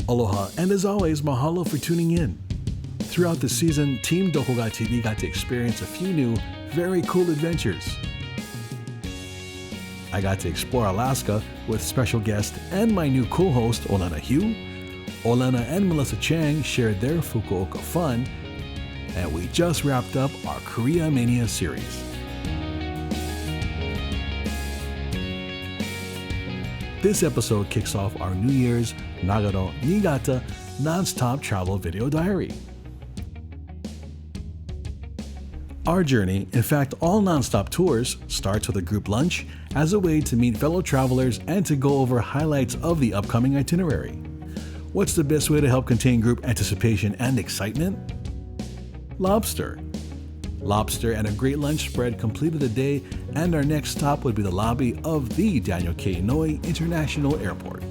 Aloha, and as always, mahalo for tuning in. Throughout the season, Team Doko Ga TV got to experience a few new, very cool adventures. I got to explore Alaska with special guest and my new co-host, Olena Hugh. Olena and Melissa Chang shared their Fukuoka fun, and we just wrapped up our KHNL series. This episode kicks off our New Year's Nagano, Niigata non-stop travel video diary. Our journey, in fact all non-stop tours, starts with a group lunch as a way to meet fellow travelers and to go over highlights of the upcoming itinerary. What's the best way to help contain group anticipation and excitement? Lobster. Lobster and a great lunch spread completed the day, and our next stop would be the lobby of the Daniel K. Inouye International Airport.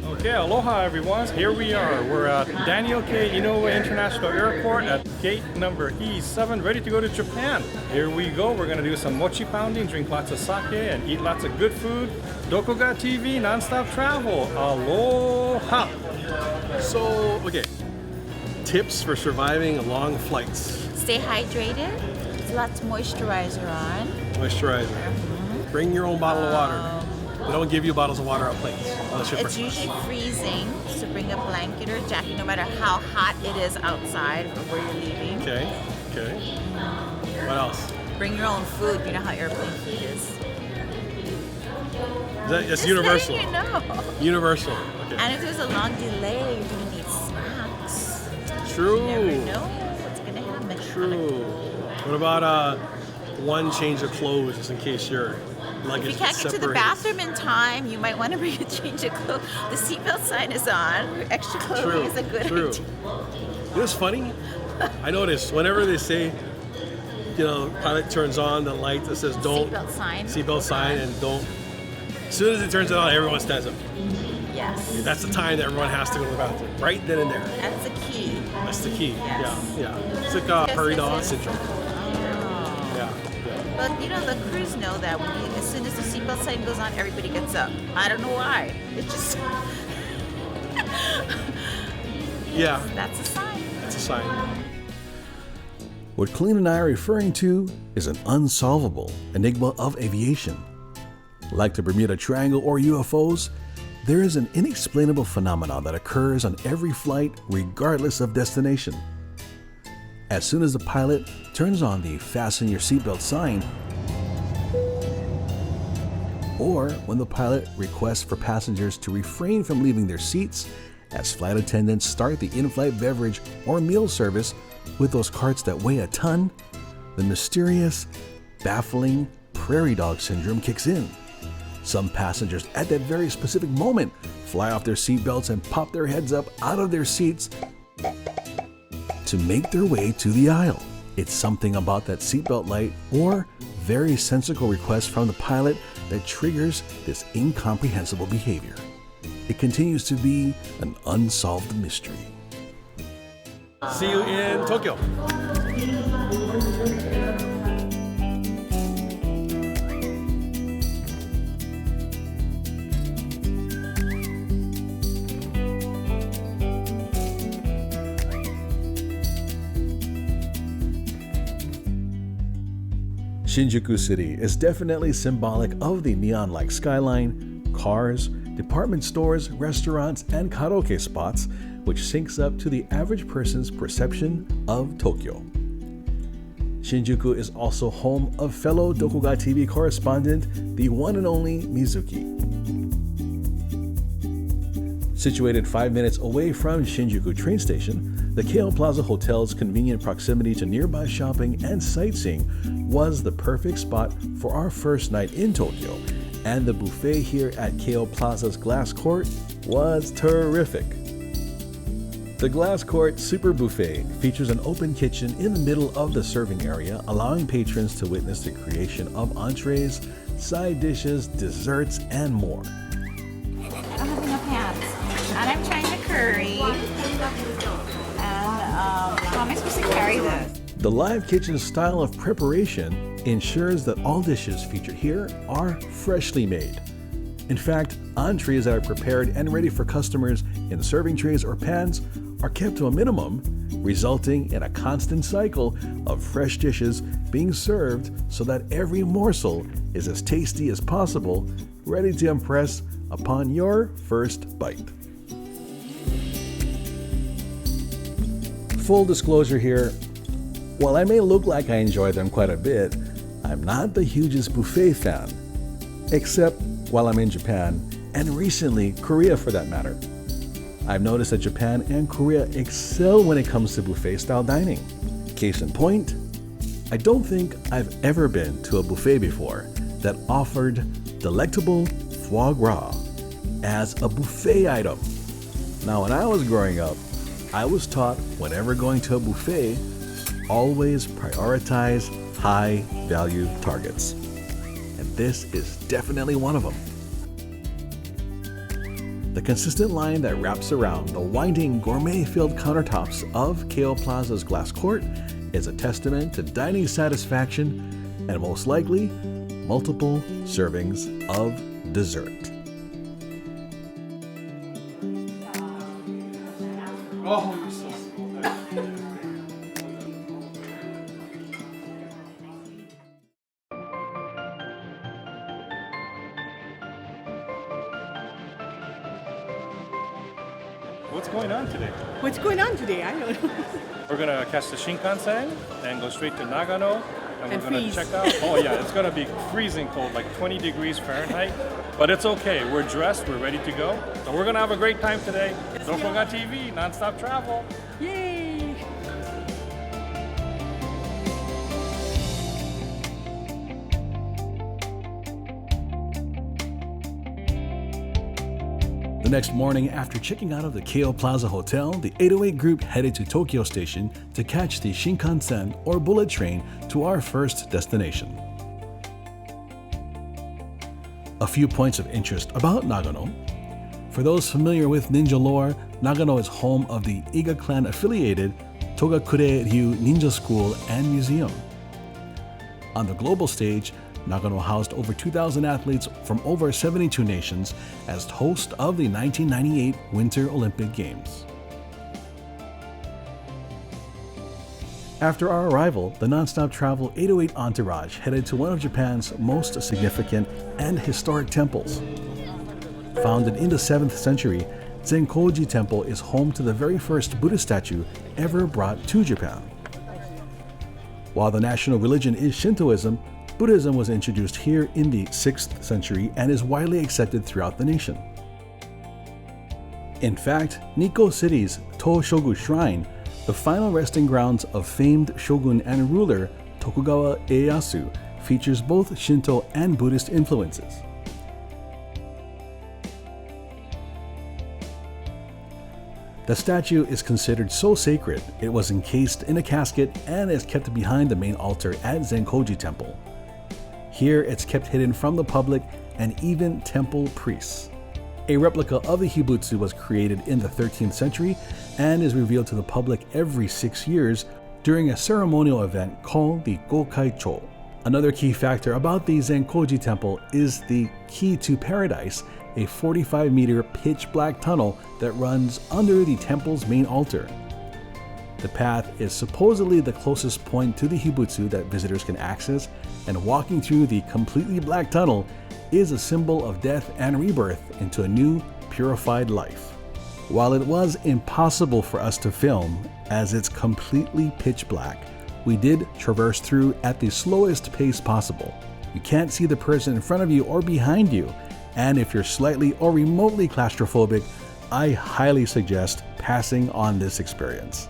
Okay, aloha everyone. Here we are. We're at Daniel K. Inouye International Airport at gate number E7, ready to go to Japan. Here we go. We're going to do some mochi pounding, drink lots of sake, and eat lots of good food. Doko Ga TV, non-stop travel. Aloha! So, okay, tips for surviving long flights. Stay hydrated. Lots of moisturizer on. Moisturizer. Mm-hmm. Bring your own bottle of water. They don't give you bottles of water on planes. It's usually freezing, so bring a blanket or a jacket no matter how hot it is outside or where you're leaving. Okay, okay. What else? Bring your own food. You know how airplane food is. That's universal. You know. Universal. Okay. And if there's a long delay, you're going to need snacks. True. You never know what's going to happen. True. What about one change of clothes just in case your luggage If you can't get to the bathroom in time, you might want to bring a change of clothes. The seatbelt sign is on. Extra clothing is a good idea. You know what's funny? I noticed whenever they say, pilot turns on the light that says don't. Seatbelt sign and don't. As soon as it turns on, everyone stands up. Yes. That's the time that everyone has to go to the bathroom. Right then and there. That's the key. That's the key. Yes. Yeah. It's like hurry dog syndrome. Yeah. But the crews know that as soon as the seatbelt sign goes on, everybody gets up. I don't know why. It's just That's a sign. That's a sign. What Colleen and I are referring to is an unsolvable enigma of aviation. Like the Bermuda Triangle or UFOs, there is an inexplainable phenomenon that occurs on every flight regardless of destination. As soon as the pilot turns on the fasten your seatbelt sign, or when the pilot requests for passengers to refrain from leaving their seats as flight attendants start the in-flight beverage or meal service with those carts that weigh a ton, the mysterious, baffling prairie dog syndrome kicks in. Some passengers at that very specific moment fly off their seatbelts and pop their heads up out of their seats to make their way to the aisle. It's something about that seatbelt light or very sensical request from the pilot that triggers this incomprehensible behavior. It continues to be an unsolved mystery. See you in Tokyo. Shinjuku City is definitely symbolic of the neon-like skyline, cars, department stores, restaurants, and karaoke spots, which syncs up to the average person's perception of Tokyo. Shinjuku is also home of fellow Doko Ga TV correspondent, the one and only Mizuki. Situated 5 minutes away from Shinjuku train station, the Keio Plaza Hotel's convenient proximity to nearby shopping and sightseeing was the perfect spot for our first night in Tokyo, and the buffet here at Keio Plaza's Glass Court was terrific. The Glass Court Super Buffet features an open kitchen in the middle of the serving area, allowing patrons to witness the creation of entrees, side dishes, desserts, and more. I don't have enough hands. And I'm trying the curry. And how am I supposed to carry this? The live kitchen style of preparation ensures that all dishes featured here are freshly made. In fact, entrees that are prepared and ready for customers in serving trays or pans are kept to a minimum, resulting in a constant cycle of fresh dishes being served so that every morsel is as tasty as possible, ready to impress upon your first bite. Full disclosure here, while I may look like I enjoy them quite a bit, I'm not the hugest buffet fan, except while I'm in Japan, and recently Korea for that matter. I've noticed that Japan and Korea excel when it comes to buffet-style dining. Case in point, I don't think I've ever been to a buffet before that offered delectable foie gras as a buffet item. Now, when I was growing up, I was taught whenever going to a buffet, always prioritize high-value targets. And this is definitely one of them. The consistent line that wraps around the winding gourmet-filled countertops of KO Plaza's glass court is a testament to dining satisfaction and most likely multiple servings of dessert. Oh, what's going on today? What's going on today? I don't know. We're gonna catch the Shinkansen and go straight to Nagano, and we're gonna freeze. check out. Oh yeah, it's gonna be freezing cold, like 20 degrees Fahrenheit. But it's okay. We're dressed. We're ready to go. So we're gonna have a great time today. DokoGa TV, nonstop travel. Yay! The next morning, after checking out of the KO Plaza Hotel, the 808 group headed to Tokyo Station to catch the Shinkansen or bullet train to our first destination. A few points of interest about Nagano. For those familiar with ninja lore, Nagano is home of the Iga clan affiliated Togakure-ryu Ninja School and Museum. On the global stage, Nagano housed over 2,000 athletes from over 72 nations as host of the 1998 Winter Olympic Games. After our arrival, the nonstop travel 808 entourage headed to one of Japan's most significant and historic temples. Founded in the 7th century, ZENKO-JI Temple is home to the very first Buddha statue ever brought to Japan. While the national religion is Shintoism, Buddhism was introduced here in the 6th century and is widely accepted throughout the nation. In fact, Nikko City's TOSHO-GU Shrine, the final resting grounds of famed shogun and ruler Tokugawa Ieyasu, features both Shinto and Buddhist influences. The statue is considered so sacred, it was encased in a casket and is kept behind the main altar at ZENKO-JI Temple. Here, it's kept hidden from the public and even temple priests. A replica of the Hibutsu was created in the 13th century and is revealed to the public every 6 years during a ceremonial event called the Gokaicho. Another key factor about the ZENKO-JI Temple is the Key to Paradise, a 45-meter pitch-black tunnel that runs under the temple's main altar. The path is supposedly the closest point to the Hibutsu that visitors can access, and walking through the completely black tunnel is a symbol of death and rebirth into a new, purified life. While it was impossible for us to film, as it's completely pitch black, we did traverse through at the slowest pace possible. You can't see the person in front of you or behind you, and if you're slightly or remotely claustrophobic, I highly suggest passing on this experience.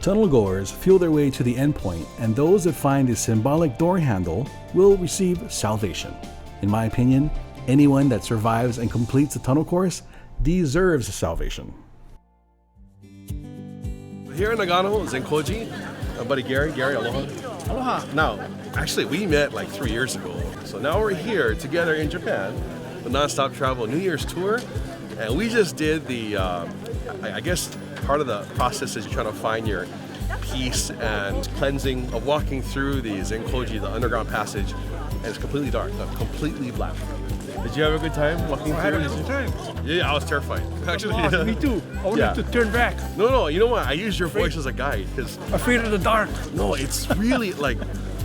Tunnel goers feel their way to the endpoint, and those that find the symbolic door handle will receive salvation. In my opinion, anyone that survives and completes the tunnel course deserves salvation. Here in Nagano, ZENKO-JI, my buddy Gary, aloha. Aloha. Now, actually, we met like 3 years ago. So now we're here together in Japan, the Nonstop Travel New Year's tour, and we just did the, I guess part of the process is you're trying to find your peace and cleansing of walking through the ZENKO-JI, the underground passage, and it's completely dark, completely black. Did you have a good time walking through? I had a good time. Yeah, I was terrified. Actually, Oh, me too. I wanted to turn back. No, you know what? I used your voice as a guide because Afraid of the dark. no, it's really like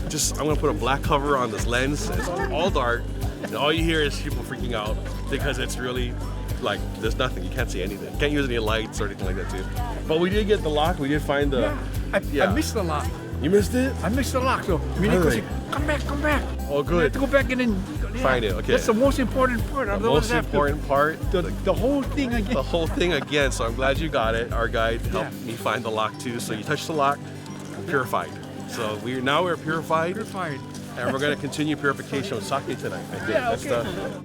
just I'm gonna put a black cover on this lens. And it's all dark, and all you hear is people freaking out because it's really like there's nothing. You can't see anything. Can't use any lights or anything like that too. But we did get the lock. We did find the. I missed the lock. You missed it? I missed the lock, so Miniko said, come back. Oh, You have good. to go back and then Find it, okay. That's the most important part. The Otherwise most I have to- important part. The whole thing again. The whole thing again. So I'm glad you got it. Our guide helped me find the lock too. So you touch the lock, purified. So we're purified. Purified. And we're going to continue purification with sake tonight, I think. Yeah, That's okay.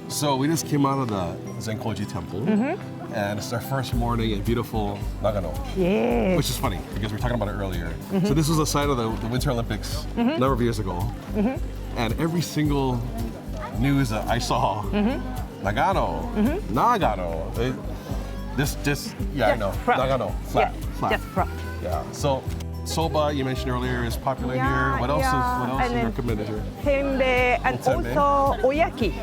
So we just came out of the ZENKO-JI temple, and it's our first morning in beautiful Nagano. Yes. Which is funny, because we were talking about it earlier. So this was the site of the Winter Olympics a number of years ago. And every single news that I saw, Nagano, Nagano, I know, flat. Nagano, flat. Just flat. Yeah. So soba you mentioned earlier is popular here. What else is And then recommended here? Senbei and Senbei. also oyaki.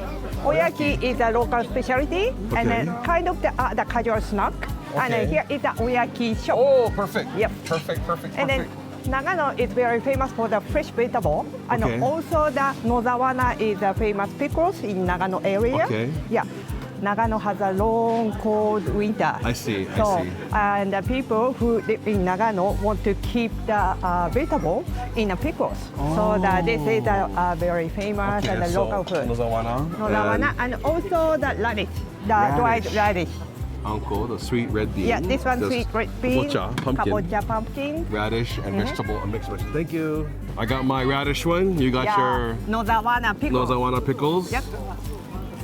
Oyaki is a local specialty and then kind of the casual snack. And then Okay. here is the oyaki shop. Oh, perfect. Yep. Perfect. And then Nagano is very famous for the fresh vegetable, and Okay. also the nozawana is a famous pickles in Nagano area. Okay. Yeah. Nagano has a long, cold winter. I see. And the people who live in Nagano want to keep the vegetable in the pickles. So that this is a very famous and a local food. Nozawana. And also the radish, the dried radish. Anko, the sweet red bean. Yeah, this one sweet red bean, kabocha, pumpkin, radish, and vegetable, a mixed vegetable. Thank you. I got my radish one. You got your nozawana pickles. nozawana pickles. Yep.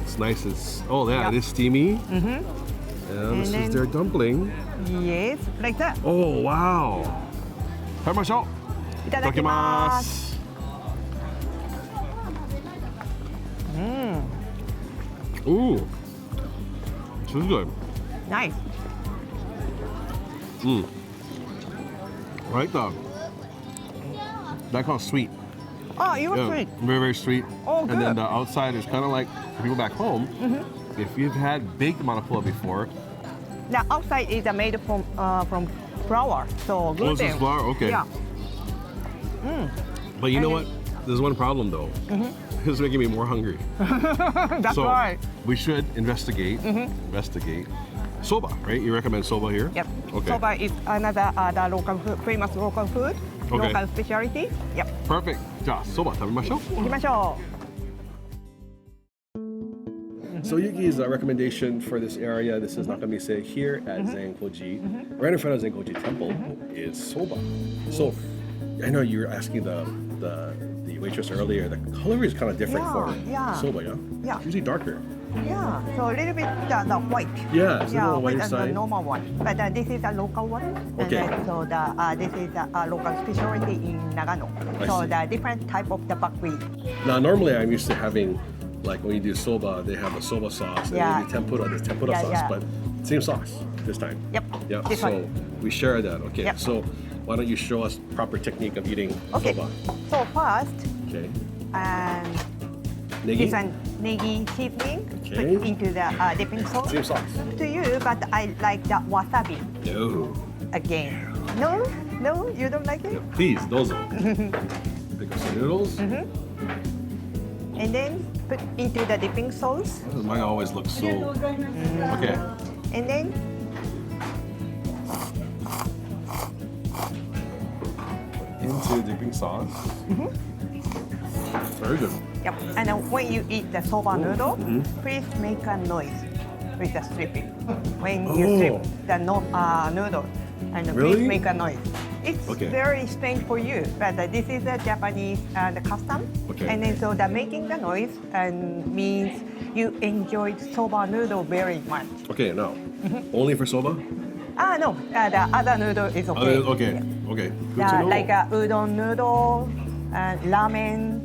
It's nice. It is steamy. And this is then- their dumpling. Yes, like that. Oh, wow. 食べましょう。いただきます。Ooh. This is good. Nice. I like that kind of sweet. Oh, you were Yeah, sweet. very, very sweet. Oh, And then good. the outside is kind of like for people back home. If you've had baked manapula before, The outside is made from flour, so gluten. oh, this is flour? Okay. Yeah. But you know And what? There's one problem though. It's making me more hungry. That's So right. we should investigate. Investigate. Soba, right? You recommend soba here? Yep. Okay. Soba is another the local food, famous local food, Okay. local specialty. Yep. Perfect. じゃあ、soba食べましょう。行きましょ So Yuki's recommendation for this area, this is Nakamise here at ZENKO-JI, right in front of ZENKO-JI Temple, is soba. So I know you were asking the waitress earlier. The color is kind of different for soba, yeah? Yeah. It's usually darker.う. Yeah. So a little bit the white. Yeah, it's a little white whiter as the side. normal one. But this is a local one. Okay. And then, so this is a local specialty in Nagano. I So see. the different type of the buckwheat. Now normally I'm used to having, like when you do soba, they have the soba sauce, and Yeah. then you do tempura, there's tempura Yeah, sauce, yeah. but same sauce this time. Yep. Yeah, This so one. we share that. Okay, Yep. so why don't you show us proper technique of eating Okay. soba? So first, Okay. and Negi? this one negi seasoning Okay. put into the dipping sauce. Same sauce. To you, but I like the wasabi No. again. No, you don't like it. Please, dozo. Pick up some noodles. And then put into the dipping sauce, Mine always looks so. Okay. and then Into dipping sauce. Very good. yep. And then when you eat the soba noodle, please make a noise with the stripping. When you strip the noodle, and Really? please make a noise. It's Okay. very strange for you, but this is a Japanese the custom. Okay. And then so the making the noise means you enjoyed soba noodle very much. Okay, now. Only for soba? No, the other noodle is okay. Okay. Yeah. Okay. Good to know. Like udon noodle, ramen.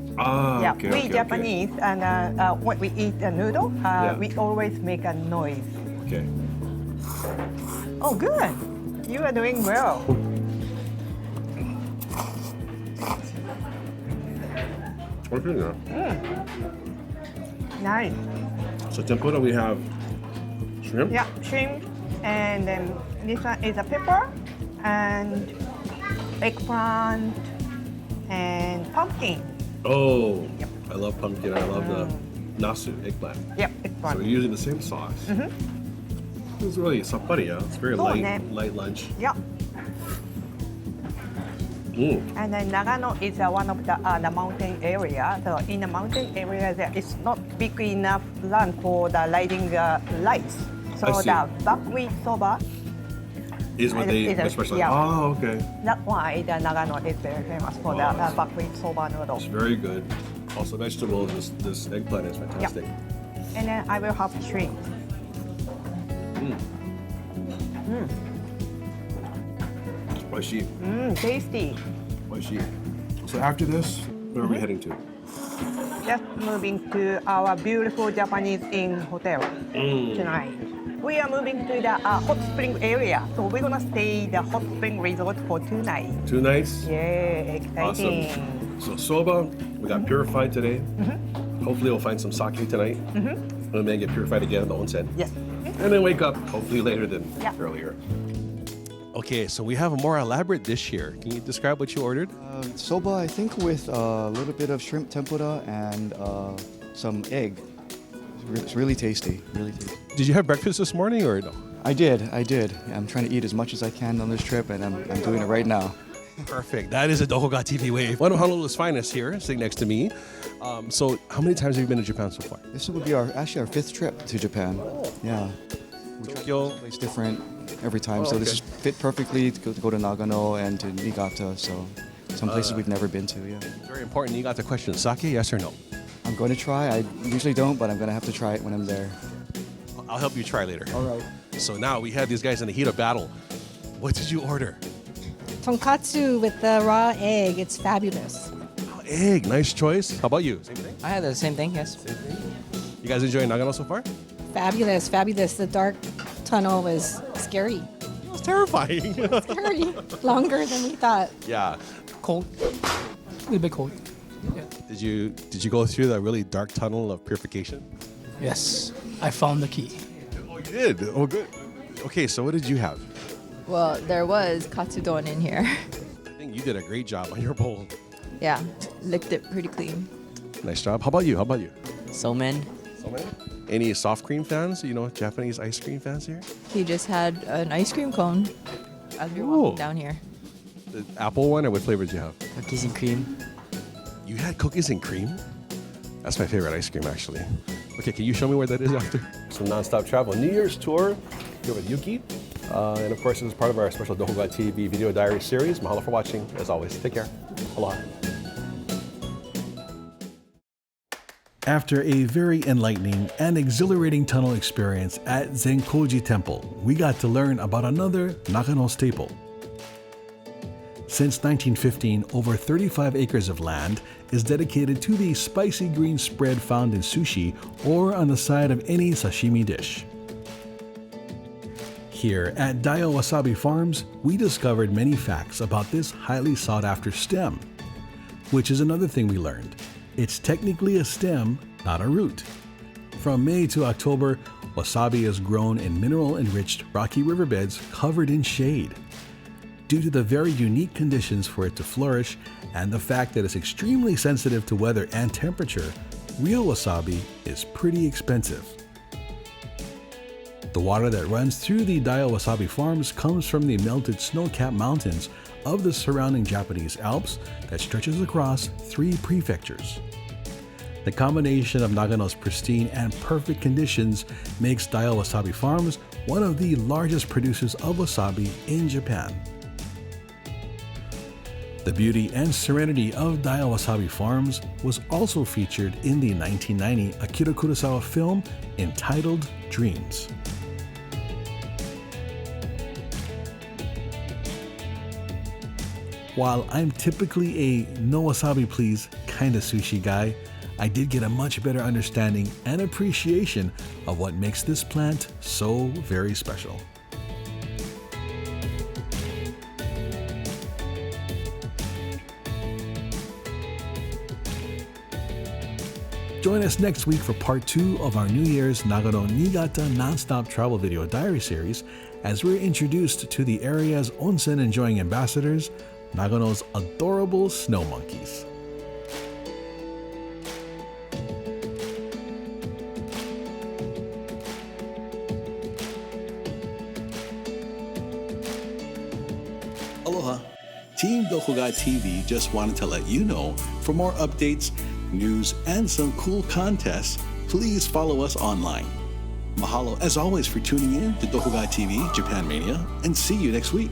Yeah, okay, we okay, Japanese and when we eat a noodle, we always make a noise. Okay. Oh, good. You are doing well. Okay, yeah. Nice. So tempura, we have shrimp. Yeah, shrimp, and then this one is a pepper and eggplant and pumpkin. Oh, I love pumpkin. I love the nasu, eggplant. Yep, So eggplant. we're using the same sauce. It's really sappari, yeah. It's very Oh, light, ne. light lunch. Yeah. And then Nagano is one of the mountain area. So in the mountain area, there is not big enough land for the lighting lights. So I see. the buckwheat soba, Is what they specialize. yeah. Oh, okay. that's why the Nagano is very famous for the buckwheat soba noodle. It's very good. Also vegetables, this eggplant is fantastic. And then I will have shrimp. Oishi. Tasty. Oishi. So after this, where are we heading to? Just moving to our beautiful Japanese Inn hotel tonight. We are moving to the hot spring area. So we're gonna stay the hot spring resort for 2 nights. 2 nights? Yeah, exciting. Awesome. So soba, we got purified today. Hopefully we'll find some sake tonight. And then get purified again in the onsen. Yes. And then wake up hopefully later than Yeah. earlier. Okay, so we have a more elaborate dish here. Can you describe what you ordered? Soba, I think, with a little bit of shrimp tempura and some egg. It's really tasty, really tasty. Did you have breakfast this morning or no? I did. I'm trying to eat as much as I can on this trip, and I'm doing it right now. Perfect. That is a DokoGaTV wave. One of Honolulu's finest here, sitting next to me. So how many times have you been to Japan so far? This would be actually our 5th trip to Japan. Yeah. We try to Tokyo. do place different every time, Oh, so this okay. is fit perfectly to go to Nagano and to Niigata, so some places we've never been to, yeah. Very important. You got the question. Sake, yes or no? I'm going to try. I usually don't, but I'm going to have to try it when I'm there. I'll help you try later. All right. So now we have these guys in the heat of battle. What did you order? Tonkatsu with the raw egg. It's fabulous. Oh, egg. Nice choice. How about you? Same thing? I had the same thing, yes. You guys enjoying Nagano so far? Fabulous, fabulous. The dark tunnel was scary. It was terrifying. Scary. Longer than we thought. Yeah. Cold. A little bit cold. Did you go through that really dark tunnel of purification? Yes, I found the key. Oh, you did. Oh, good. Okay, so what did you have? Well, there was katsudon in here. I think you did a great job on your bowl. Yeah, licked it pretty clean. Nice job. How about you? Somen. Any soft cream fans? You know, Japanese ice cream fans here? He just had an ice cream cone as we were walking down here. The apple one, or what flavor did you have? Cookies and cream. You had cookies and cream? That's my favorite ice cream, actually. Okay, can you show me where that is after? Some nonstop travel New Year's tour here with Yuki. And of course, this is part of our special Doko Ga TV video diary series. Mahalo for watching. As always, take care. Aloha. After a very enlightening and exhilarating tunnel experience at ZENKO-JI Temple, we got to learn about another Nagano staple. Since 1915, over 35 acres of land is dedicated to the spicy green spread found in sushi or on the side of any sashimi dish. Here at Daiyo Wasabi Farms, we discovered many facts about this highly sought after stem, which is another thing we learned. It's technically a stem, not a root. From May to October, wasabi is grown in mineral-enriched rocky riverbeds covered in shade. Due to the very unique conditions for it to flourish and the fact that it's extremely sensitive to weather and temperature, real wasabi is pretty expensive. The water that runs through the Daiyo Wasabi Farms comes from the melted snow-capped mountains of the surrounding Japanese Alps that stretches across 3 prefectures. The combination of Nagano's pristine and perfect conditions makes Daiyo Wasabi Farms one of the largest producers of wasabi in Japan. The beauty and serenity of Daiyo Wasabi Farms was also featured in the 1990 Akira Kurosawa film entitled Dreams. While I'm typically a no wasabi please kind of sushi guy, I did get a much better understanding and appreciation of what makes this plant so very special. Join us next week for part 2 of our New Year's Nagano Niigata nonstop travel video diary series as we're introduced to the area's onsen enjoying ambassadors, Nagano's adorable snow monkeys. Aloha! Team Doko Ga TV just wanted to let you know, for more updates, news, and some cool contests, please follow us online. Mahalo as always for tuning in to Doko Ga TV Japan Mania, and see you next week.